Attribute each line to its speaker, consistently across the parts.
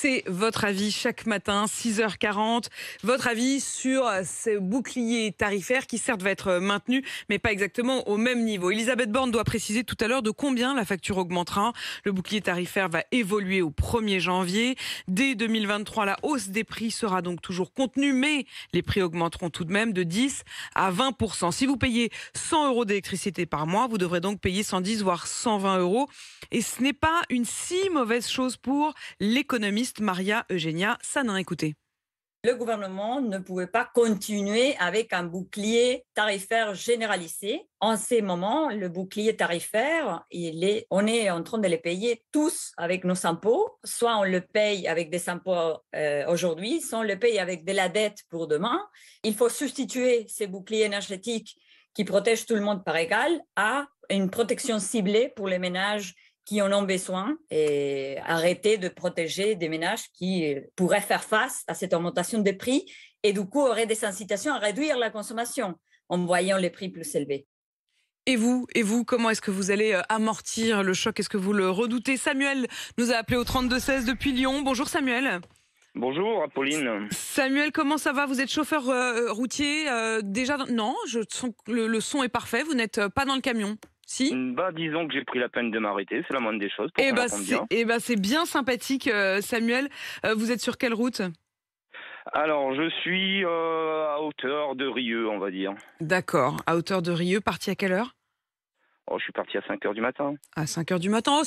Speaker 1: C'est votre avis chaque matin, 6h40. Votre avis sur ce bouclier tarifaire qui certes va être maintenu, mais pas exactement au même niveau. Elisabeth Borne doit préciser tout à l'heure de combien la facture augmentera. Le bouclier tarifaire va évoluer au 1er janvier. Dès 2023, la hausse des prix sera donc toujours contenue, mais les prix augmenteront tout de même de 10 à 20%. Si vous payez 100 euros d'électricité par mois, vous devrez donc payer 110 voire 120 euros. Et ce n'est pas une si mauvaise chose pour l'économiste Maria Eugenia Sanin. Écoutez.
Speaker 2: Le gouvernement ne pouvait pas continuer avec un bouclier tarifaire généralisé. En ces moments, le bouclier tarifaire, on est en train de le payer tous avec nos impôts. Soit on le paye avec des impôts aujourd'hui, soit on le paye avec de la dette pour demain. Il faut substituer ces boucliers énergétiques qui protègent tout le monde par égal à une protection ciblée pour les ménages qui en ont besoin et arrêter de protéger des ménages qui pourraient faire face à cette augmentation des prix et du coup auraient des incitations à réduire la consommation en voyant les prix plus élevés.
Speaker 1: Et vous, comment est-ce que vous allez amortir le choc? Est-ce que vous le redoutez? Samuel nous a appelé au 32-16 depuis Lyon. Bonjour Samuel.
Speaker 3: Bonjour Apolline.
Speaker 1: Samuel, comment ça va? Vous êtes chauffeur routier déjà? Non, je sens que le son est parfait. Vous n'êtes pas dans le camion? Si.
Speaker 3: Disons que j'ai pris la peine de m'arrêter, c'est la moindre des choses.
Speaker 1: C'est bien sympathique, Samuel. Vous êtes sur quelle route?
Speaker 3: Alors, je suis à hauteur de Rieux, on va dire.
Speaker 1: D'accord, à hauteur de Rieux, parti à quelle heure?
Speaker 3: Je suis parti à 5h du matin.
Speaker 1: À 5h du matin,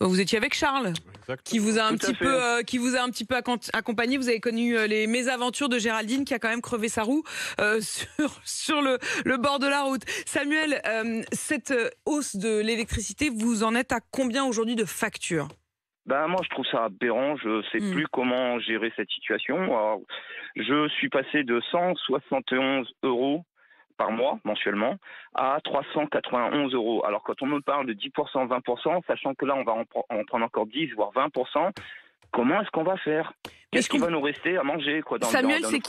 Speaker 1: vous étiez avec Charles,
Speaker 3: Exactement.
Speaker 1: qui vous a un petit peu accompagné. Vous avez connu les mésaventures de Géraldine qui a quand même crevé sa roue sur le bord de la route. Samuel, cette hausse de l'électricité, vous en êtes à combien aujourd'hui de facture?
Speaker 3: Moi, je trouve ça aberrant. Je sais plus comment gérer cette situation. Alors, je suis passé de 171 euros par mois, mensuellement, à 391 euros. Alors, quand on me parle de 10%, 20%, sachant que là, on va en prendre encore 10, voire 20%, comment est-ce qu'on va faire? Qu'est-ce qui va nous rester à manger, quoi,
Speaker 1: Samuel, c'est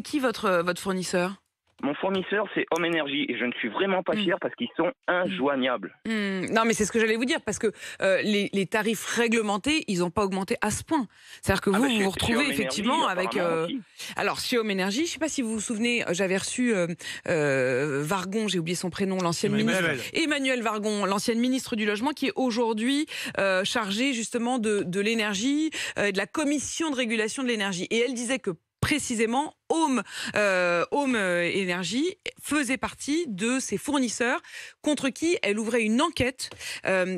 Speaker 1: qui votre fournisseur?
Speaker 3: Mon fournisseur, c'est Home Energy et je ne suis vraiment pas fier parce qu'ils sont injoignables.
Speaker 1: Non, mais c'est ce que j'allais vous dire parce que les tarifs réglementés, ils n'ont pas augmenté à ce point. C'est-à-dire que vous vous retrouvez effectivement avec... Alors, chez Home Energy, je ne sais pas si vous vous souvenez, j'avais reçu Vargon, j'ai oublié son prénom, l'ancienne ministre... Emmanuel Vargon, l'ancienne ministre du Logement, qui est aujourd'hui chargée justement de l'énergie, de la commission de régulation de l'énergie. Et elle disait que précisément, Home Energy faisait partie de ses fournisseurs contre qui elle ouvrait une enquête.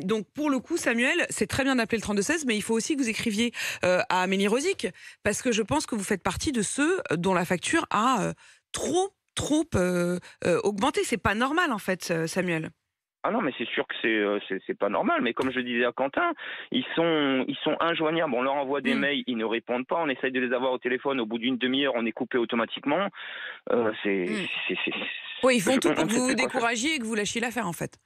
Speaker 1: Donc pour le coup, Samuel, c'est très bien d'appeler le 32-16, mais il faut aussi que vous écriviez à Amélie Rosic, parce que je pense que vous faites partie de ceux dont la facture a trop augmenté. C'est pas normal en fait, Samuel.
Speaker 3: Ah non, mais c'est sûr que c'est pas normal. Mais comme je disais à Quentin, ils sont injoignables. On leur envoie des mails, ils ne répondent pas. On essaye de les avoir au téléphone. Au bout d'une demi-heure, on est coupé automatiquement.
Speaker 1: Oui, ils font tout pour que vous vous découragiez et que vous lâchiez l'affaire, en fait.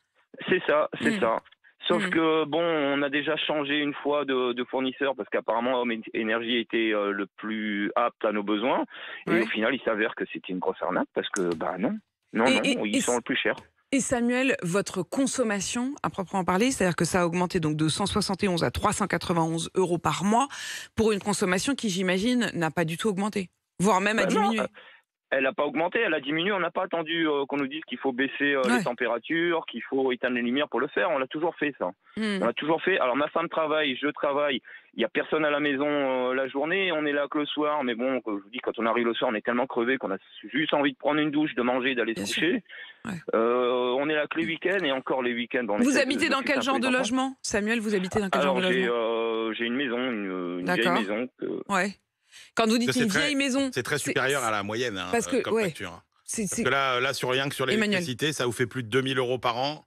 Speaker 3: C'est ça, c'est ça. Sauf que, on a déjà changé une fois de fournisseur parce qu'apparemment, Home Energy était le plus apte à nos besoins. Et au final, il s'avère que c'était une grosse arnaque parce que, non, ils sont le plus chers.
Speaker 1: Et Samuel, votre consommation, à proprement parler, c'est-à-dire que ça a augmenté donc de 171 à 391 euros par mois pour une consommation qui, j'imagine, n'a pas du tout augmenté, voire même a diminué.
Speaker 3: Non, elle n'a pas augmenté, elle a diminué. On n'a pas attendu qu'on nous dise qu'il faut baisser les températures, qu'il faut éteindre les lumières pour le faire. On l'a toujours fait, ça. On l'a toujours fait. Alors, ma femme travaille, je travaille. Il n'y a personne à la maison la journée. On est là que le soir. Mais bon, je vous dis, quand on arrive le soir, on est tellement crevé qu'on a juste envie de prendre une douche, de manger, d'aller se coucher. On est là que les week-ends et encore les week-ends.
Speaker 1: Vous habitez dans quel genre de logement, Samuel? Vous habitez dans quel genre de logement?
Speaker 3: J'ai une maison, une vieille maison.
Speaker 1: Ouais. Quand vous dites une vieille maison,
Speaker 4: c'est très supérieur à la moyenne comme facture. Parce que là, sur rien que sur l'électricité, ça vous fait plus de 2000 euros par an,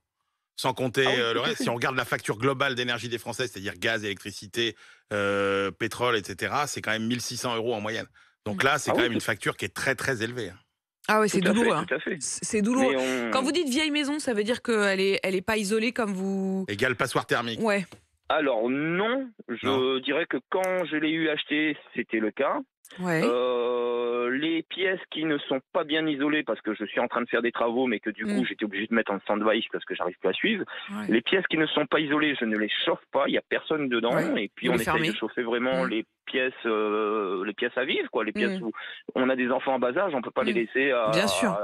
Speaker 4: sans compter le reste. Si on regarde la facture globale d'énergie des Français, c'est-à-dire gaz, électricité, pétrole, etc., c'est quand même 1600 euros en moyenne. Donc là, c'est quand même une facture qui est très, très élevée.
Speaker 1: Ah oui, c'est douloureux.
Speaker 3: Tout à fait.
Speaker 1: C'est douloureux. Quand vous dites vieille maison, ça veut dire qu'elle est pas isolée comme vous...
Speaker 4: Égale passoire thermique.
Speaker 1: Ouais.
Speaker 3: Alors non, je dirais que quand je l'ai eu acheté, c'était le cas.
Speaker 1: Ouais.
Speaker 3: Les pièces qui ne sont pas bien isolées parce que je suis en train de faire des travaux mais que du coup j'étais obligé de mettre en stand-by parce que j'arrive plus à suivre. Ouais. Les pièces qui ne sont pas isolées, je ne les chauffe pas, il n'y a personne dedans et puis on essaye de chauffer vraiment les pièces pièces à vivre, quoi, les pièces où on a des enfants en bas âge, on peut pas les laisser
Speaker 1: Bien sûr.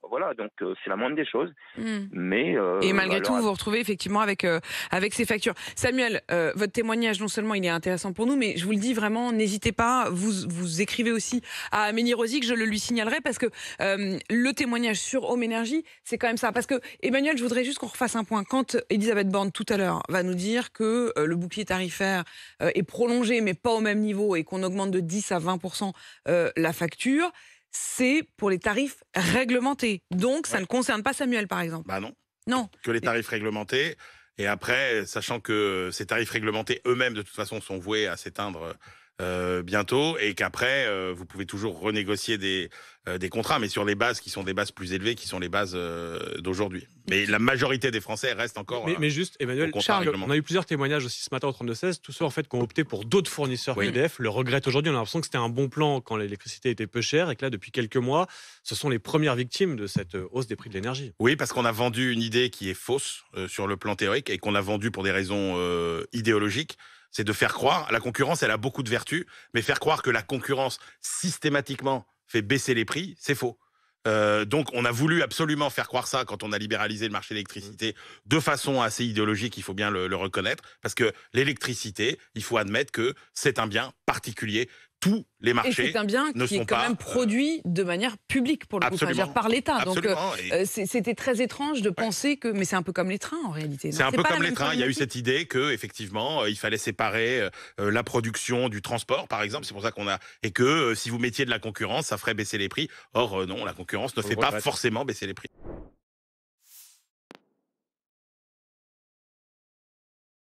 Speaker 3: Voilà, donc c'est la moindre des choses. Mais
Speaker 1: et malgré tout, vous vous retrouvez effectivement avec ces factures. Samuel, votre témoignage, non seulement il est intéressant pour nous, mais je vous le dis vraiment, n'hésitez pas. Vous écrivez aussi à Amélie Rosic, je le lui signalerai, parce que le témoignage sur Home Energy, c'est quand même ça. Parce que, Emmanuel, je voudrais juste qu'on refasse un point. Quand Elisabeth Borne, tout à l'heure, va nous dire que le bouclier tarifaire est prolongé, mais pas au même niveau, et qu'on augmente de 10 à 20% la facture, c'est pour les tarifs réglementés. Donc, ça ne concerne pas Samuel, par exemple.
Speaker 4: Bah non.
Speaker 1: Non.
Speaker 4: Que les tarifs réglementés. Et après, sachant que ces tarifs réglementés eux-mêmes, de toute façon, sont voués à s'éteindre bientôt, et qu'après, vous pouvez toujours renégocier des contrats, mais sur les bases qui sont des bases plus élevées, qui sont les bases d'aujourd'hui. Mais la majorité des Français restent encore.
Speaker 5: Mais juste, Emmanuel, Charles, on a eu plusieurs témoignages aussi ce matin au 32-16, tous ceux en fait qui ont opté pour d'autres fournisseurs qu'EDF le regrettent aujourd'hui. On a l'impression que c'était un bon plan quand l'électricité était peu chère, et que là, depuis quelques mois, ce sont les premières victimes de cette hausse des prix de l'énergie.
Speaker 4: Oui, parce qu'on a vendu une idée qui est fausse sur le plan théorique, et qu'on a vendue pour des raisons idéologiques. C'est de faire croire, la concurrence, elle a beaucoup de vertus, mais faire croire que la concurrence systématiquement fait baisser les prix, c'est faux. Donc on a voulu absolument faire croire ça quand on a libéralisé le marché de l'électricité de façon assez idéologique, il faut bien le reconnaître, parce que l'électricité, il faut admettre que c'est un bien particulier. Tous les marchés.
Speaker 1: Et c'est un bien qui est quand même produit de manière publique, pour le coup, c'est-à-dire par l'État. Donc c'était très étrange de penser que. Mais c'est un peu comme les trains en réalité.
Speaker 4: C'est un peu comme les trains. Il y a eu cette idée qu'effectivement, il fallait séparer la production du transport, par exemple. C'est pour ça qu'on a. Et que si vous mettiez de la concurrence, ça ferait baisser les prix. Or, non, la concurrence ne fait pas forcément baisser les prix.